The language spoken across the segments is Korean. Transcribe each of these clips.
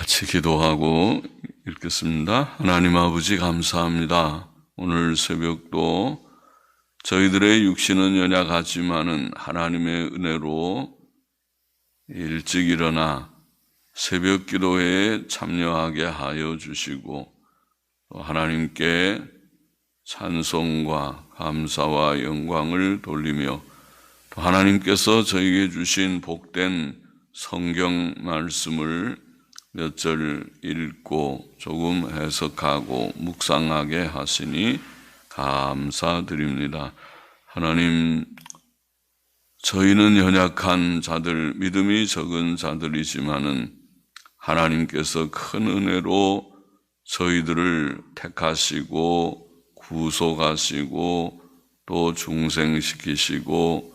같이 기도하고 읽겠습니다. 하나님 아버지 감사합니다. 오늘 새벽도 저희들의 육신은 연약하지만은 하나님의 은혜로 일찍 일어나 새벽 기도회에 참여하게 하여 주시고 또 하나님께 찬송과 감사와 영광을 돌리며 또 하나님께서 저희에게 주신 복된 성경 말씀을 몇 절 읽고 조금 해석하고 묵상하게 하시니 감사드립니다. 하나님, 저희는 연약한 자들, 믿음이 적은 자들이지만은 하나님께서 큰 은혜로 저희들을 택하시고 구속하시고 또 중생시키시고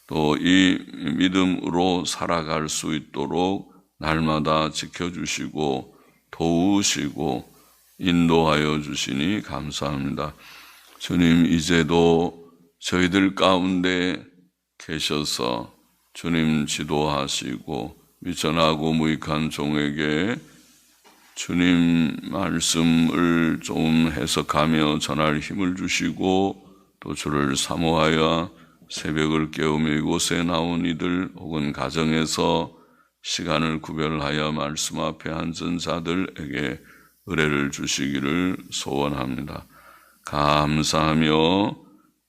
또 이 믿음으로 살아갈 수 있도록 날마다 지켜주시고 도우시고 인도하여 주시니 감사합니다. 주님, 이제도 저희들 가운데 계셔서 주님 지도하시고 미천하고 무익한 종에게 주님 말씀을 좀 해석하며 전할 힘을 주시고 또 주를 사모하여 새벽을 깨우며 이곳에 나온 이들 혹은 가정에서 시간을 구별하여 말씀 앞에 앉은 자들에게 은혜를 주시기를 소원합니다. 감사하며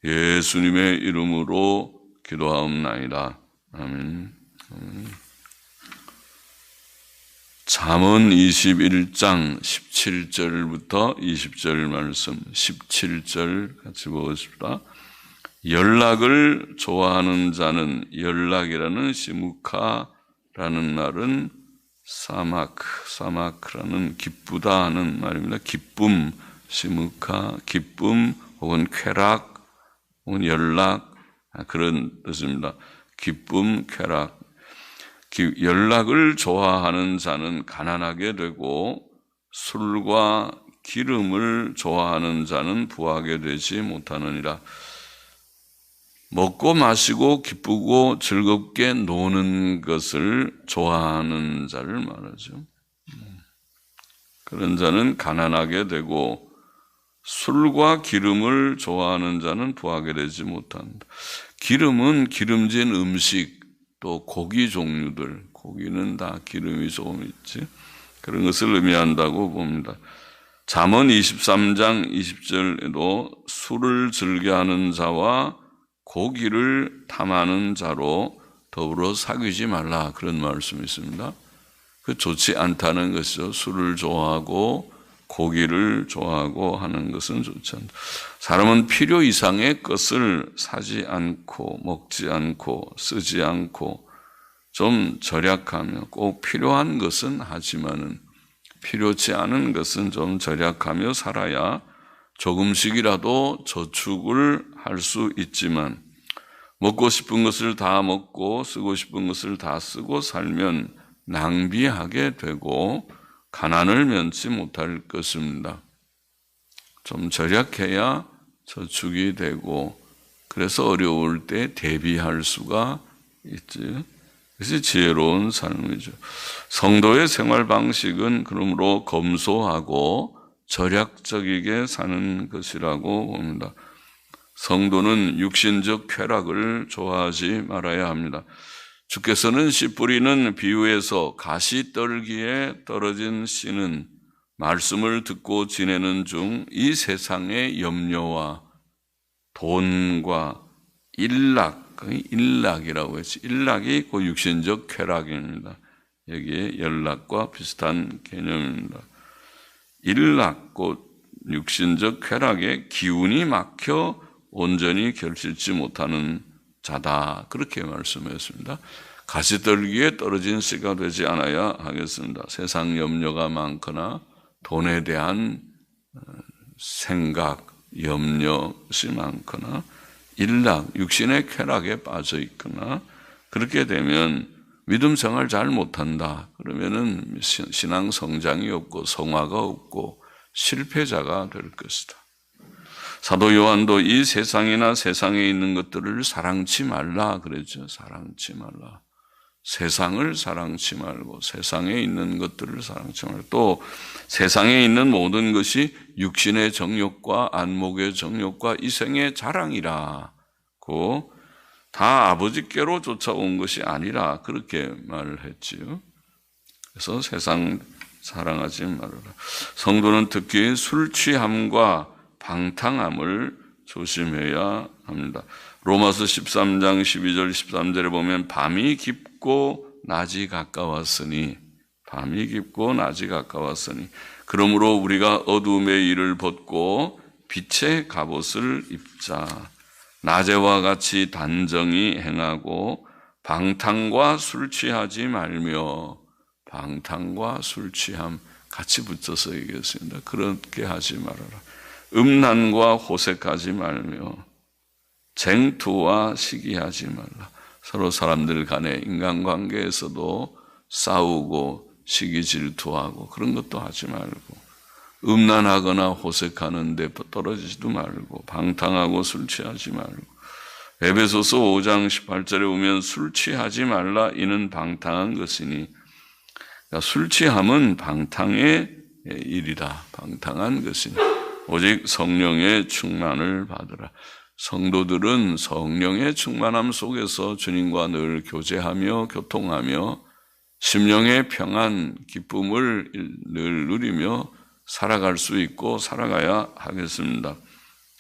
예수님의 이름으로 기도하옵나이다. 아멘. 잠언 21장 17절부터 20절 말씀, 17절 같이 보겠습니다. 연락을 좋아하는 자는, 연락이라는 시무카라는 말은 사마크라는 기쁘다 하는 말입니다. 기쁨, 시무카, 기쁨 혹은 쾌락 혹은 연락, 그런 뜻입니다. 기쁨, 쾌락. 연락을 좋아하는 자는 가난하게 되고 술과 기름을 좋아하는 자는 부하게 되지 못하느니라. 먹고 마시고 기쁘고 즐겁게 노는 것을 좋아하는 자를 말하죠. 그런 자는 가난하게 되고 술과 기름을 좋아하는 자는 부하게 되지 못한다. 기름은 기름진 음식, 또 고기 종류들, 고기는 다 기름이 조금 있지, 그런 것을 의미한다고 봅니다. 잠언 23장 20절에도 술을 즐겨하는 자와 고기를 탐하는 자로 더불어 사귀지 말라, 그런 말씀이 있습니다. 그 좋지 않다는 것이죠. 술을 좋아하고 고기를 좋아하고 하는 것은 좋지 않다. 사람은 필요 이상의 것을 사지 않고 먹지 않고 쓰지 않고 좀 절약하며, 꼭 필요한 것은 하지만은 필요치 않은 것은 좀 절약하며 살아야 조금씩이라도 저축을 할 수 있지만, 먹고 싶은 것을 다 먹고 쓰고 싶은 것을 다 쓰고 살면 낭비하게 되고 가난을 면치 못할 것입니다. 좀 절약해야 저축이 되고, 그래서 어려울 때 대비할 수가 있지. 그것이 지혜로운 삶이죠. 성도의 생활 방식은 그러므로 검소하고 절약적이게 사는 것이라고 봅니다. 성도는 육신적 쾌락을 좋아하지 말아야 합니다. 주께서는 씨 뿌리는 비유에서 가시떨기에 떨어진 씨는 말씀을 듣고 지내는 중 이 세상의 염려와 돈과 일락이라고 했지. 일락이 그 육신적 쾌락입니다. 여기에 연락과 비슷한 개념입니다. 일락, 그 육신적 쾌락에 기운이 막혀 온전히 결실지 못하는 자다, 그렇게 말씀했습니다. 가시떨기에 떨어진 씨가 되지 않아야 하겠습니다. 세상 염려가 많거나 돈에 대한 생각, 염려이 많거나 일락, 육신의 쾌락에 빠져 있거나, 그렇게 되면 믿음 생활 잘 못한다. 그러면은 신앙 성장이 없고 성화가 없고 실패자가 될 것이다. 사도 요한도 이 세상이나 세상에 있는 것들을 사랑치 말라 그랬죠. 사랑치 말라. 세상을 사랑치 말고 세상에 있는 것들을 사랑치 말고 또 세상에 있는 모든 것이 육신의 정욕과 안목의 정욕과 이생의 자랑이라고 다 아버지께로 쫓아온 것이 아니라 그렇게 말을 했지요. 그래서 세상 사랑하지 말아라. 성도는 특히 술 취함과 방탕함을 조심해야 합니다. 로마서 13장 12절 13절에 보면 밤이 깊고 낮이 가까웠으니 그러므로 우리가 어두움의 일을 벗고 빛의 갑옷을 입자. 낮에와 같이 단정히 행하고 방탕과 술 취하지 말며 방탕과 술 취함 같이 붙여서 얘기했습니다. 그렇게 하지 말아라. 음란과 호색하지 말며 쟁투와 시기하지 말라. 서로 사람들 간의 인간관계에서도 싸우고 시기 질투하고 그런 것도 하지 말고 음란하거나 호색하는 데 떨어지지도 말고 방탕하고 술 취하지 말고 에베소서 5장 18절에 보면 술 취하지 말라 이는 방탕한 것이니 그러니까 술 취함은 방탕의 일이다. 방탕한 것이니 오직 성령의 충만을 받으라. 성도들은 성령의 충만함 속에서 주님과 늘 교제하며 교통하며 심령의 평안, 기쁨을 늘 누리며 살아갈 수 있고 살아가야 하겠습니다.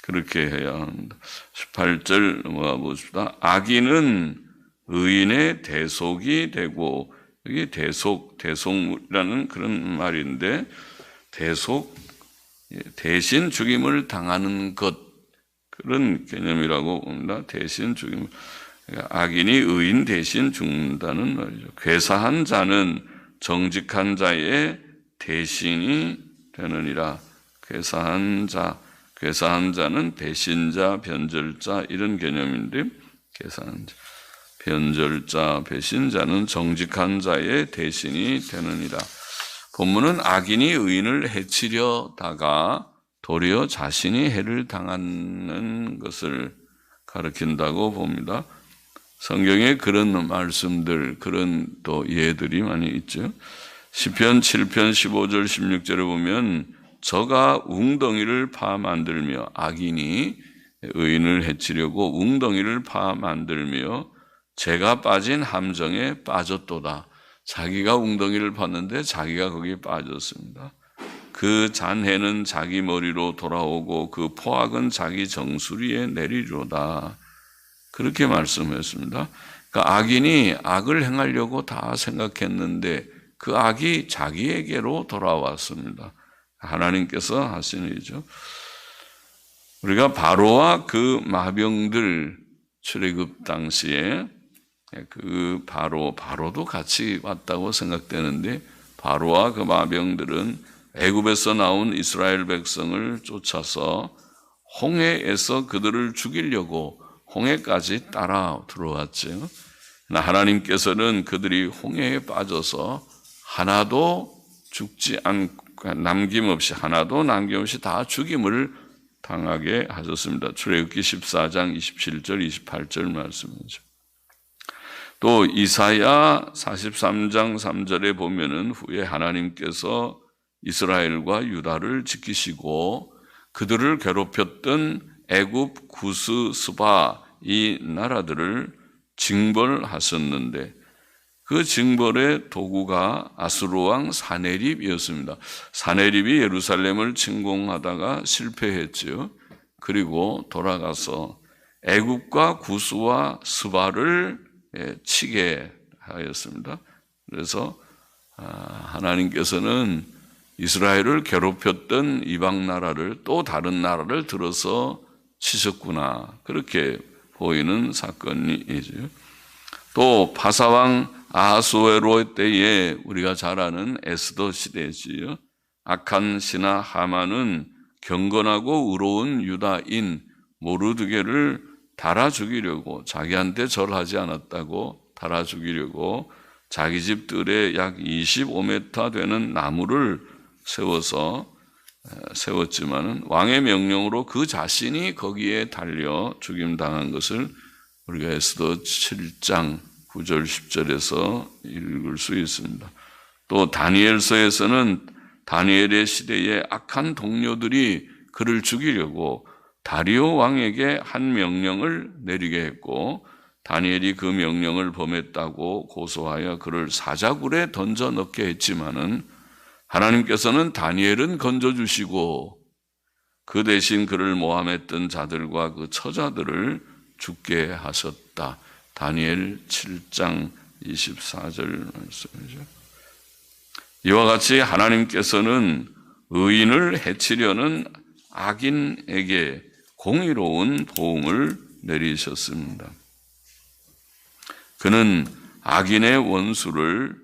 그렇게 해야 합니다. 18절 넘어가 보십시다. 악인은 의인의 대속이 되고 여기 대속이라는 그런 말인데 대속, 대신 죽임을 당하는 것 그런 개념이라고 봅니다. 대신 죽임. 악인이 의인 대신 죽는다는 말이죠. 괴사한 자는 정직한 자의 대신이 되느니라. 괴사한 자는 배신자, 변절자 이런 개념인데 괴사한 자, 변절자, 배신자는 정직한 자의 대신이 되느니라. 본문은 악인이 의인을 해치려다가 도리어 자신이 해를 당하는 것을 가르친다고 봅니다. 성경에 그런 말씀들, 그런 또 예들이 많이 있죠. 시편 7편 15절 16절에 보면 저가 웅덩이를 파 만들며 악인이 의인을 해치려고 웅덩이를 파 만들며 재가 빠진 함정에 빠졌도다. 자기가 웅덩이를 팠는데 자기가 거기에 빠졌습니다. 그 잔해는 자기 머리로 돌아오고 그 포악은 자기 정수리에 내리로다. 그렇게 말씀했습니다. 그러니까 악인이 악을 행하려고 다 생각했는데 그 악이 자기에게로 돌아왔습니다. 하나님께서 하신 일이죠. 우리가 바로와 그 마병들 출애굽 당시에 그 바로도 같이 왔다고 생각되는데 바로와 그 마병들은 애굽에서 나온 이스라엘 백성을 쫓아서 홍해에서 그들을 죽이려고 홍해까지 따라 들어왔죠. 하나님께서는 그들이 홍해에 빠져서 하나도 죽지 않고 남김없이 다 죽임을 당하게 하셨습니다. 출애굽기 14장 27절 28절 말씀이죠. 또 이사야 43장 3절에 보면은 후에 하나님께서 이스라엘과 유다를 지키시고 그들을 괴롭혔던 애굽, 구스, 스바 이 나라들을 징벌하셨는데 그 징벌의 도구가 아수르 왕 사네립이었습니다. 사네립이 예루살렘을 침공하다가 실패했지요. 그리고 돌아가서 애굽과 구스와 스바를 치게 하였습니다. 그래서 하나님께서는 이스라엘을 괴롭혔던 이방 나라를 또 다른 나라를 들어서 치셨구나. 그렇게 보이는 사건이죠. 또 바사왕 아하수에로 때에 우리가 잘 아는 에스더 시대지요. 악한 신하 하만은 경건하고 의로운 유다인 모르드게를 달아 죽이려고 자기한테 절하지 않았다고 달아 죽이려고 자기 집 뜰에 약 25m 되는 나무를 세웠지만은 왕의 명령으로 그 자신이 거기에 달려 죽임당한 것을 우리가 에스더 7장 9절 10절에서 읽을 수 있습니다. 또 다니엘서에서는 다니엘의 시대에 악한 동료들이 그를 죽이려고 다리오 왕에게 한 명령을 내리게 했고 다니엘이 그 명령을 범했다고 고소하여 그를 사자굴에 던져 넣게 했지만은 하나님께서는 다니엘은 건져주시고 그 대신 그를 모함했던 자들과 그 처자들을 죽게 하셨다. 다니엘 7장 24절 말씀이죠. 이와 같이 하나님께서는 의인을 해치려는 악인에게 공의로운 보응을 내리셨습니다. 그는 악인의 원수를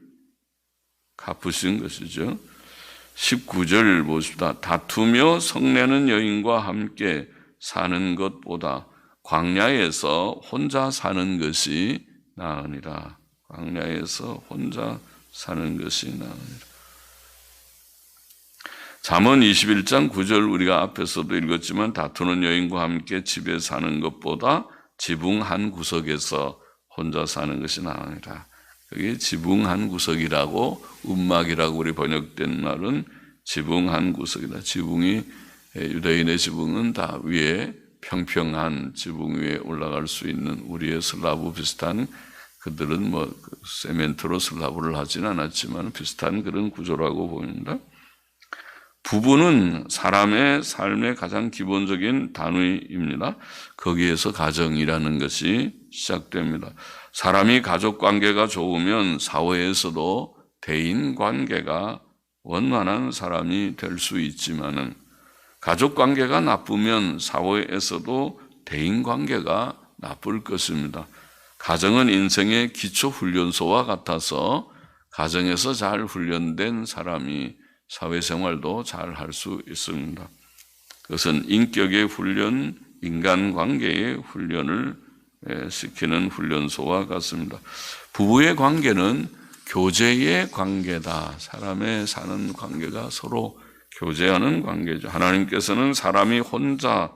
갚으신 것이죠. 19절 보십시다. 다투며 성내는 여인과 함께 사는 것보다 광야에서 혼자 사는 것이 나으니라. 광야에서 혼자 사는 것이 나으니라. 잠언 21장 9절 우리가 앞에서도 읽었지만 다투는 여인과 함께 집에 사는 것보다 지붕 한 구석에서 혼자 사는 것이 나으니라. 그게 지붕 한 구석이라고 움막이라고 우리 번역된 말은 지붕 한 구석이다. 지붕이 유대인의 지붕은 다 위에 평평한 지붕 위에 올라갈 수 있는 우리의 슬라브 비슷한 그들은 뭐 세멘트로 슬라브를 하진 않았지만 비슷한 그런 구조라고 보입니다. 부부는 사람의 삶의 가장 기본적인 단위입니다. 거기에서 가정이라는 것이 시작됩니다. 사람이 가족 관계가 좋으면 사회에서도 대인 관계가 원만한 사람이 될 수 있지만은 가족 관계가 나쁘면 사회에서도 대인 관계가 나쁠 것입니다. 가정은 인생의 기초 훈련소와 같아서 가정에서 잘 훈련된 사람이 사회생활도 잘 할 수 있습니다. 그것은 인격의 훈련, 인간관계의 훈련을 시키는 훈련소와 같습니다. 부부의 관계는 교제의 관계다. 사람의 사는 관계가 서로 교제하는 관계죠. 하나님께서는 사람이 혼자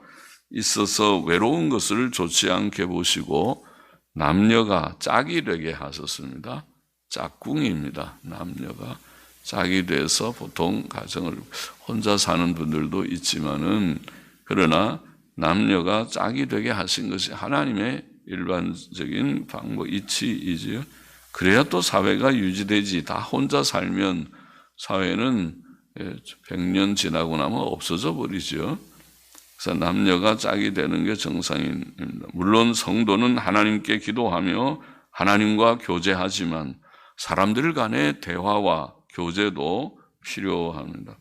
있어서 외로운 것을 좋지 않게 보시고 남녀가 짝이 되게 하셨습니다. 짝꿍입니다. 남녀가 짝이 돼서 보통 가정을 혼자 사는 분들도 있지만은 그러나 남녀가 짝이 되게 하신 것이 하나님의 일반적인 방법 이치이지요. 그래야 또 사회가 유지되지. 다 혼자 살면 사회는 100년 지나고 나면 없어져 버리죠. 그래서 남녀가 짝이 되는 게 정상입니다. 물론 성도는 하나님께 기도하며 하나님과 교제하지만 사람들 간의 대화와 교제도 필요합니다.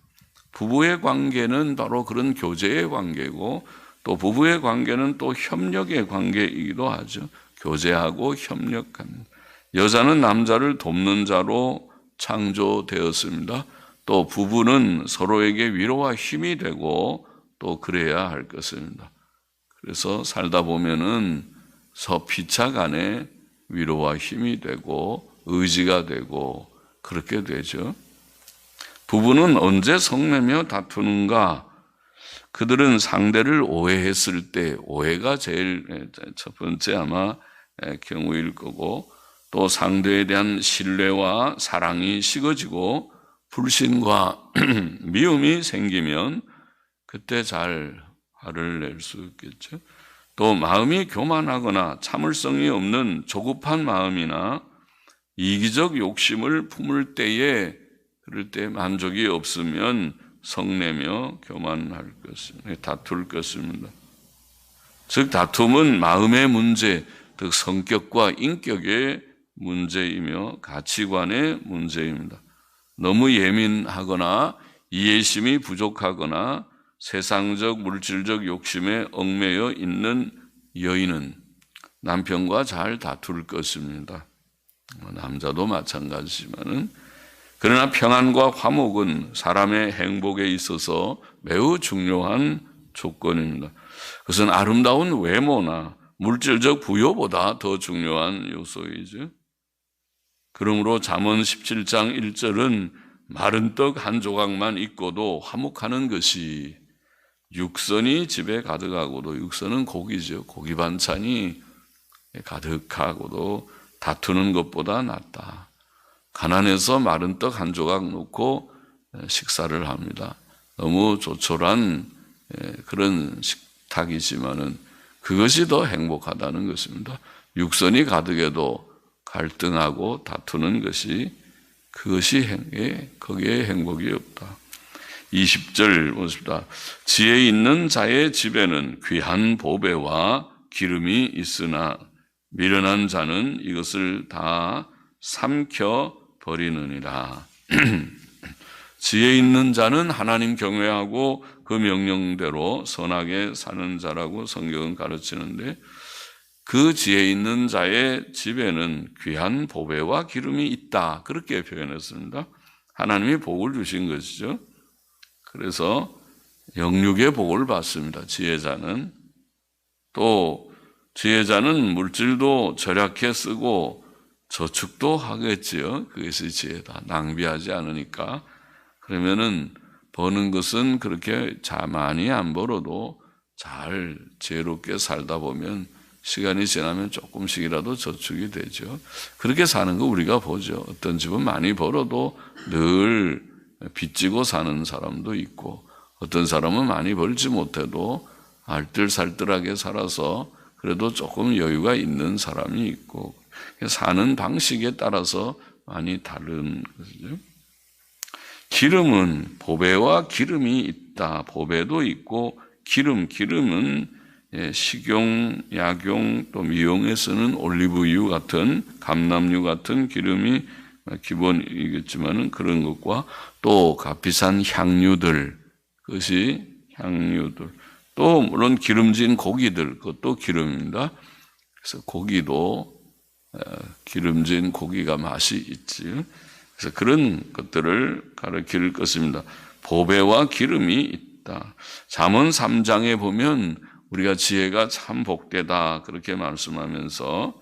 부부의 관계는 바로 그런 교제의 관계고 또 부부의 관계는 또 협력의 관계이기도 하죠. 교제하고 협력합니다. 여자는 남자를 돕는 자로 창조되었습니다. 또 부부는 서로에게 위로와 힘이 되고 또 그래야 할 것입니다. 그래서 살다 보면은 서피차 간에 위로와 힘이 되고 의지가 되고 그렇게 되죠. 부부는 언제 성내며 다투는가? 그들은 상대를 오해했을 때, 오해가 제일 첫 번째 아마 경우일 거고, 또 상대에 대한 신뢰와 사랑이 식어지고 불신과 미움이 생기면 그때 잘 화를 낼 수 있겠죠. 또 마음이 교만하거나 참을성이 없는 조급한 마음이나 이기적 욕심을 품을 때에 그럴 때 만족이 없으면 성내며 교만할 것입니다. 다툴 것입니다. 즉 다툼은 마음의 문제, 즉 성격과 인격의 문제이며 가치관의 문제입니다. 너무 예민하거나 이해심이 부족하거나 세상적 물질적 욕심에 얽매여 있는 여인은 남편과 잘 다툴 것입니다. 남자도 마찬가지지만은 그러나 평안과 화목은 사람의 행복에 있어서 매우 중요한 조건입니다. 그것은 아름다운 외모나 물질적 부여보다 더 중요한 요소이죠. 그러므로 잠언 17장 1절은 마른 떡 한 조각만 있고도 화목하는 것이 육선이 집에 가득하고도 육선은 고기죠. 고기 반찬이 가득하고도 다투는 것보다 낫다. 가난해서 마른 떡 한 조각 놓고 식사를 합니다. 너무 조촐한 그런 식탁이지만은 그것이 더 행복하다는 것입니다. 육선이 가득해도 갈등하고 다투는 그것이 거기에 행복이 없다. 20절 보십니다. 지혜 있는 자의 집에는 귀한 보배와 기름이 있으나 미련한 자는 이것을 다 삼켜 버리느니라. 지혜 있는 자는 하나님 경외하고 그 명령대로 선하게 사는 자라고 성경은 가르치는데, 그 지혜 있는 자의 집에는 귀한 보배와 기름이 있다, 그렇게 표현했습니다. 하나님이 복을 주신 것이죠. 그래서 영육의 복을 받습니다. 지혜자는. 또 지혜자는 물질도 절약해 쓰고 저축도 하겠지요. 그것이 지혜다. 낭비하지 않으니까. 그러면은 버는 것은 그렇게 많이 안 벌어도 잘 지혜롭게 살다 보면 시간이 지나면 조금씩이라도 저축이 되죠. 그렇게 사는 거 우리가 보죠. 어떤 집은 많이 벌어도 늘 빚지고 사는 사람도 있고, 어떤 사람은 많이 벌지 못해도 알뜰살뜰하게 살아서 그래도 조금 여유가 있는 사람이 있고, 사는 방식에 따라서 많이 다른 것이죠. 기름은 보배와 기름이 있다. 보배도 있고 기름은 식용, 약용, 또 미용에 쓰는 올리브유 같은, 감람유 같은 기름이 기본이겠지만은 그런 것과 또 값비싼 향유들, 그것이 향유들, 또 물론 기름진 고기들, 그것도 기름입니다. 그래서 고기도 기름진 고기가 맛이 있지. 그래서 그런 것들을 가르칠 것입니다. 보배와 기름이 있다. 잠언 3장에 보면 우리가 지혜가 참 복되다 그렇게 말씀하면서,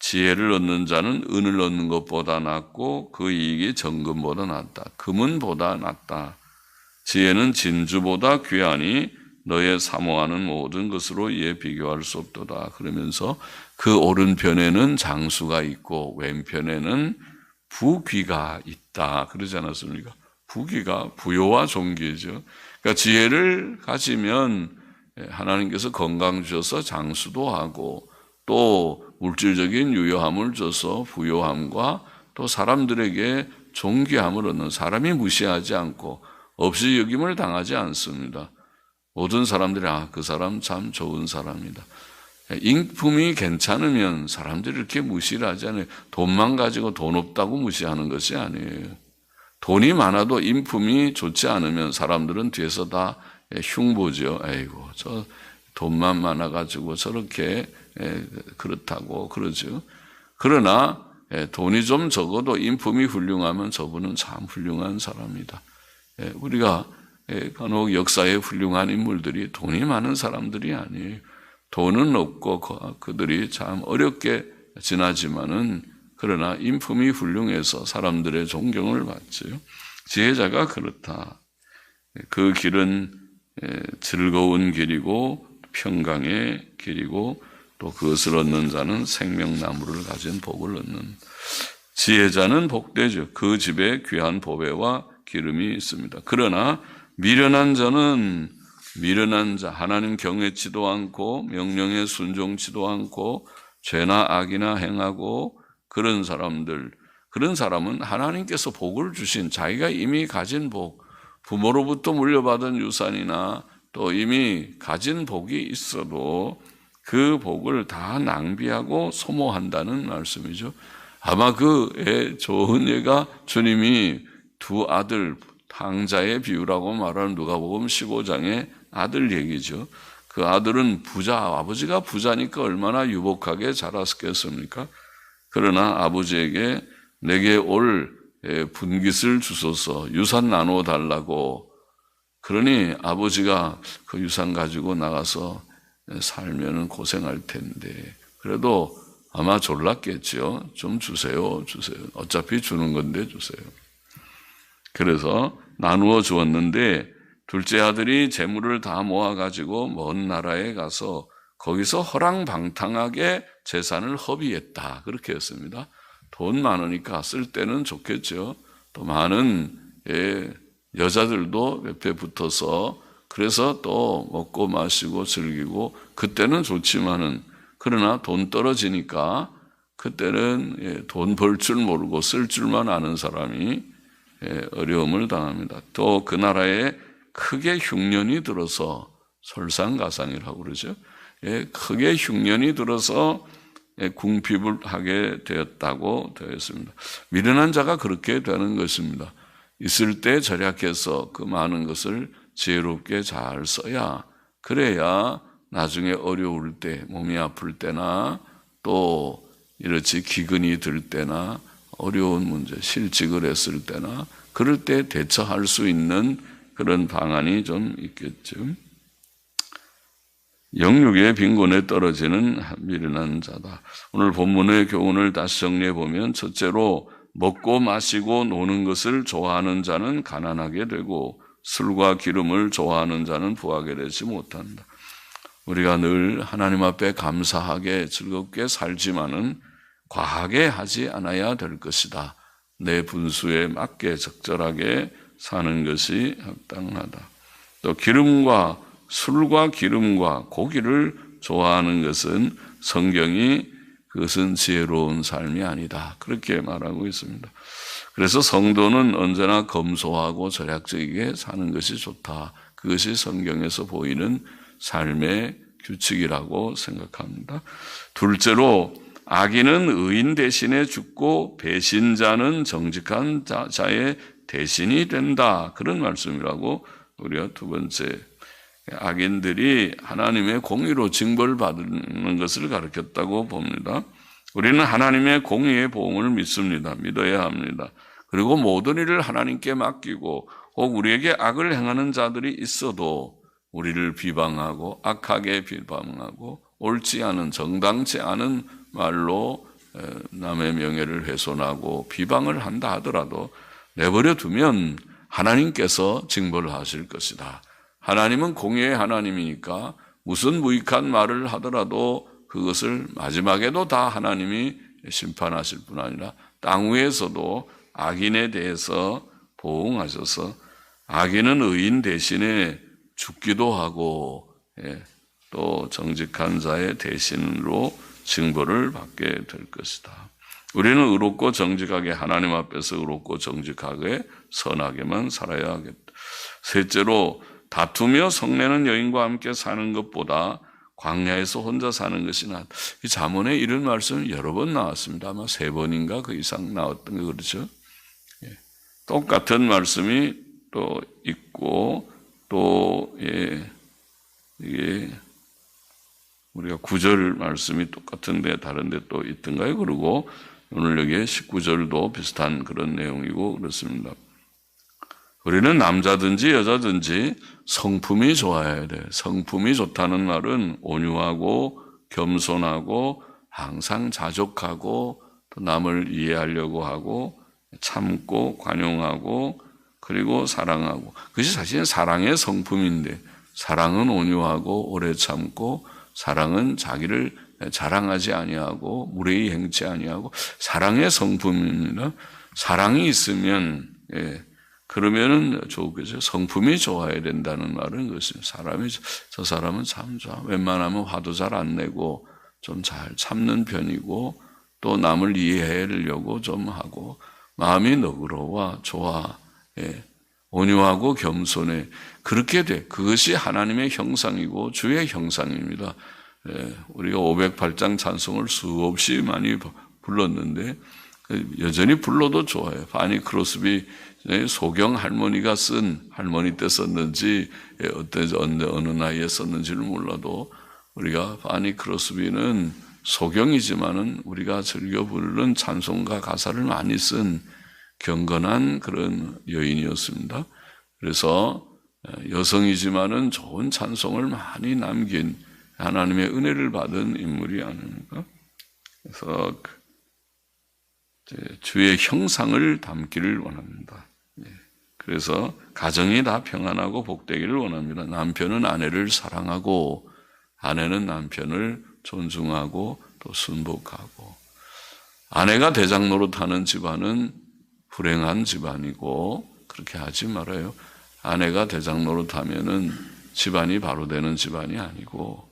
지혜를 얻는 자는 은을 얻는 것보다 낫고 그 이익이 정금보다 낫다. 금은보다 낫다. 지혜는 진주보다 귀하니 너의 사모하는 모든 것으로 이에 비교할 수 없도다. 그러면서 그 오른편에는 장수가 있고 왼편에는 부귀가 있다. 그러지 않았습니까? 부귀가 부요와 존귀죠. 그러니까 지혜를 가지면 하나님께서 건강 주셔서 장수도 하고, 또 물질적인 유효함을 줘서 부요함과 또 사람들에게 존귀함을 얻는, 사람이 무시하지 않고 없이 여김을 당하지 않습니다. 모든 사람들이 그 사람 참 좋은 사람이다. 인품이 괜찮으면 사람들이 이렇게 무시를 하지 않아요. 돈만 가지고 돈 없다고 무시하는 것이 아니에요. 돈이 많아도 인품이 좋지 않으면 사람들은 뒤에서 다 흉보죠. 아이고, 저 돈만 많아가지고 저렇게 그렇다고 그러죠. 그러나 돈이 좀 적어도 인품이 훌륭하면 저분은 참 훌륭한 사람이다. 우리가 간혹 역사에 훌륭한 인물들이 돈이 많은 사람들이 아니에요. 돈은 없고 그들이 참 어렵게 지나지만은 그러나 인품이 훌륭해서 사람들의 존경을 받죠. 지혜자가 그렇다. 그 길은 즐거운 길이고 평강의 길이고, 또 그것을 얻는 자는 생명나무를 가진 복을 얻는, 지혜자는 복되죠. 그 집에 귀한 보배와 기름이 있습니다. 그러나 미련한 자, 하나님 경외치도 않고 명령에 순종치도 않고 죄나 악이나 행하고 그런 사람은 하나님께서 복을 주신, 자기가 이미 가진 복, 부모로부터 물려받은 유산이나 또 이미 가진 복이 있어도 그 복을 다 낭비하고 소모한다는 말씀이죠. 아마 그 좋은 예가 주님이 두 아들, 탕자의 비유라고 말하는 누가복음 15장의 아들 얘기죠. 그 아들은 아버지가 부자니까 얼마나 유복하게 자랐겠습니까? 그러나 아버지에게 내게 올 분깃을 주소서, 유산 나누어 달라고. 그러니 아버지가 그 유산 가지고 나가서 살면 고생할 텐데 그래도 아마 졸랐겠죠. 좀 주세요. 어차피 주는 건데 주세요. 그래서 나누어 주었는데 둘째 아들이 재물을 다 모아가지고 먼 나라에 가서 거기서 허랑방탕하게 재산을 허비했다. 그렇게 했습니다. 돈 많으니까 쓸 때는 좋겠죠. 또 많은 여자들도 옆에 붙어서 그래서 또 먹고 마시고 즐기고 그때는 좋지만은 그러나 돈 떨어지니까 그때는 돈 벌 줄 모르고 쓸 줄만 아는 사람이 어려움을 당합니다. 또 그 나라에 크게 흉년이 들어서 설상가상이라고 그러죠. 크게 흉년이 들어서 궁핍을 하게 되었다고 되어 있습니다. 미련한 자가 그렇게 되는 것입니다. 있을 때 절약해서 그 많은 것을 지혜롭게 잘 써야 그래야 나중에 어려울 때 몸이 아플 때나 또 이렇지 기근이 들 때나 어려운 문제 실직을 했을 때나 그럴 때 대처할 수 있는 그런 방안이 좀 있겠죠. 영육의 빈곤에 떨어지는 미련한 자다. 오늘 본문의 교훈을 다시 정리해 보면 첫째로 먹고 마시고 노는 것을 좋아하는 자는 가난하게 되고 술과 기름을 좋아하는 자는 부하게 되지 못한다. 우리가 늘 하나님 앞에 감사하게 즐겁게 살지만은 과하게 하지 않아야 될 것이다. 내 분수에 맞게 적절하게 사는 것이 합당하다. 또 술과 기름과 고기를 좋아하는 것은 성경이 그것은 지혜로운 삶이 아니다. 그렇게 말하고 있습니다. 그래서 성도는 언제나 검소하고 절약적이게 사는 것이 좋다. 그것이 성경에서 보이는 삶의 규칙이라고 생각합니다. 둘째로 악인은 의인 대신에 죽고 배신자는 정직한 자의 대신이 된다. 그런 말씀이라고 우리가 두 번째 악인들이 하나님의 공의로 징벌받는 것을 가르쳤다고 봅니다. 우리는 하나님의 공의의 보응을 믿습니다. 믿어야 합니다. 그리고 모든 일을 하나님께 맡기고 혹 우리에게 악을 행하는 자들이 있어도 우리를 비방하고 악하게 비방하고 옳지 않은 정당치 않은 말로 남의 명예를 훼손하고 비방을 한다 하더라도 내버려 두면 하나님께서 징벌을 하실 것이다. 하나님은 공의의 하나님이니까 무슨 무익한 말을 하더라도 그것을 마지막에도 다 하나님이 심판하실 뿐 아니라 땅 위에서도 악인에 대해서 보응하셔서 악인은 의인 대신에 죽기도 하고 또 정직한 자의 대신으로 징벌을 받게 될 것이다. 우리는 의롭고 정직하게 하나님 앞에서 의롭고 정직하게 선하게만 살아야 하겠다. 셋째로 다투며 성내는 여인과 함께 사는 것보다 광야에서 혼자 사는 것이 낫다. 이 잠언에 이런 말씀이 여러 번 나왔습니다. 아마 3번인가 그 이상 나왔던 거 그렇죠? 똑같은 말씀이 또 있고 또 이게 우리가 9절 말씀이 똑같은데 다른데 또 있던가요? 그리고 오늘 여기에 19절도 비슷한 그런 내용이고 그렇습니다. 우리는 남자든지 여자든지 성품이 좋아야 돼. 성품이 좋다는 말은 온유하고 겸손하고 항상 자족하고 또 남을 이해하려고 하고 참고 관용하고 그리고 사랑하고 그것이 사실은 사랑의 성품인데 사랑은 온유하고 오래 참고 사랑은 자기를 자랑하지 아니하고 무례히 행치 아니하고 사랑의 성품입니다. 사랑이 있으면 그러면은 좋겠죠. 성품이 좋아야 된다는 말은 그것입니다. 저 사람은 참 좋아. 웬만하면 화도 잘 안 내고 좀 잘 참는 편이고 또 남을 이해하려고 좀 하고 마음이 너그러워 좋아. 온유하고 겸손해. 그렇게 돼. 그것이 하나님의 형상이고 주의 형상입니다. 우리가 508장 찬송을 수없이 많이 불렀는데 여전히 불러도 좋아요. 바니 크로스비 소경 할머니가 쓴 할머니 때 썼는지 어느 나이에 썼는지를 몰라도 우리가 바니 크로스비는 소경이지만은 우리가 즐겨 부르는 찬송가 가사를 많이 쓴 경건한 그런 여인이었습니다. 그래서 여성이지만은 좋은 찬송을 많이 남긴 하나님의 은혜를 받은 인물이 아닙니까? 그래서 주의 형상을 담기를 원합니다. 그래서 가정이 다 평안하고 복되기를 원합니다. 남편은 아내를 사랑하고 아내는 남편을 존중하고 또 순복하고, 아내가 대장 노릇하는 집안은 불행한 집안이고 그렇게 하지 말아요. 아내가 대장 노릇하면은 집안이 바로 되는 집안이 아니고,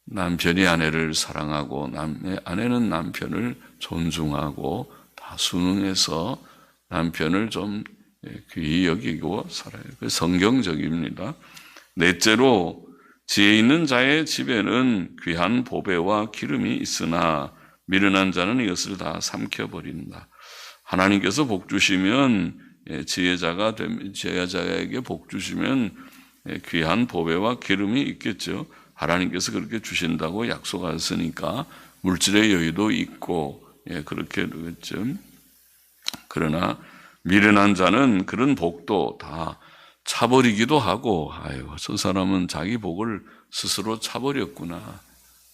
남편이 아내를 사랑하고 아내는 남편을 존중하고 다 순응해서 남편을 좀 귀히 여기고 살아요. 성경적입니다. 넷째로, 지혜 있는 자의 집에는 귀한 보배와 기름이 있으나 미련한 자는 이것을 다 삼켜버린다. 하나님께서 복 주시면, 지혜자에게 복 주시면 귀한 보배와 기름이 있겠죠. 하나님께서 그렇게 주신다고 약속하셨으니까 물질의 여유도 있고, 그렇게 되겠죠. 그러나 미련한 자는 그런 복도 다 차버리기도 하고, 아유, 저 사람은 자기 복을 스스로 차버렸구나.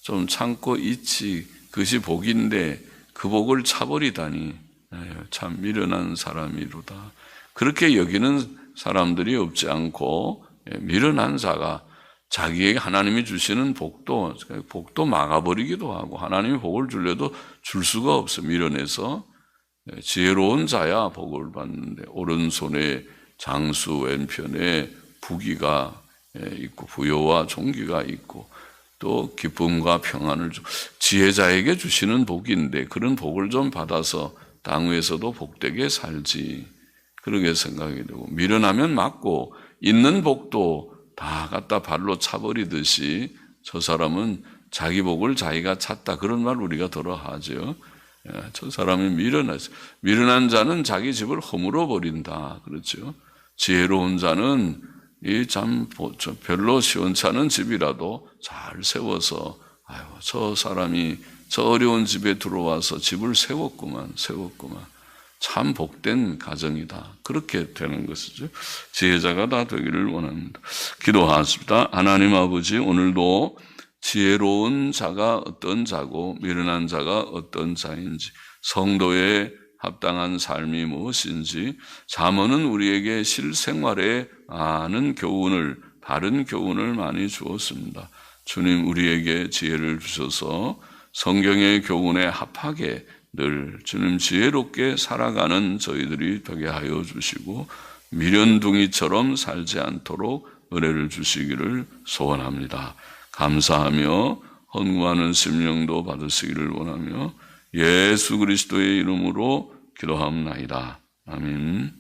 좀 참고 있지. 그것이 복인데 그 복을 차버리다니. 아유, 참 미련한 사람이로다. 그렇게 여기는 사람들이 없지 않고, 미련한 자가 자기에게 하나님이 주시는 복도 막아버리기도 하고, 하나님이 복을 주려도 줄 수가 없어. 미련해서. 지혜로운 자야 복을 받는데, 오른손에 장수, 왼편에 부귀가 있고 부여와 존귀가 있고 또 기쁨과 평안을 지혜자에게 주시는 복인데, 그런 복을 좀 받아서 땅 위에서도 복되게 살지, 그렇게 생각이 되고, 미련하면 맞고 있는 복도 다 갖다 발로 차버리듯이 저 사람은 자기 복을 자기가 찾다, 그런 말 우리가 들어 하죠. 저 사람이 미련한 자는 자기 집을 허물어 버린다, 그렇죠. 지혜로운 자는 이 참 별로 시원찮은 집이라도 잘 세워서, 아유, 저 사람이 저 어려운 집에 들어와서 집을 세웠구만. 참 복된 가정이다. 그렇게 되는 것이죠. 지혜자가 다 되기를 원합니다. 기도하십니다. 하나님 아버지, 오늘도 지혜로운 자가 어떤 자고 미련한 자가 어떤 자인지, 성도의 합당한 삶이 무엇인지, 잠언은 우리에게 실생활에 아는 교훈을, 바른 교훈을 많이 주었습니다. 주님, 우리에게 지혜를 주셔서 성경의 교훈에 합하게 늘 주님 지혜롭게 살아가는 저희들이 되게 하여 주시고, 미련둥이처럼 살지 않도록 은혜를 주시기를 소원합니다. 감사하며 헌구하는 심령도 받으시기를 원하며 예수 그리스도의 이름으로 기도하옵나이다. 아멘.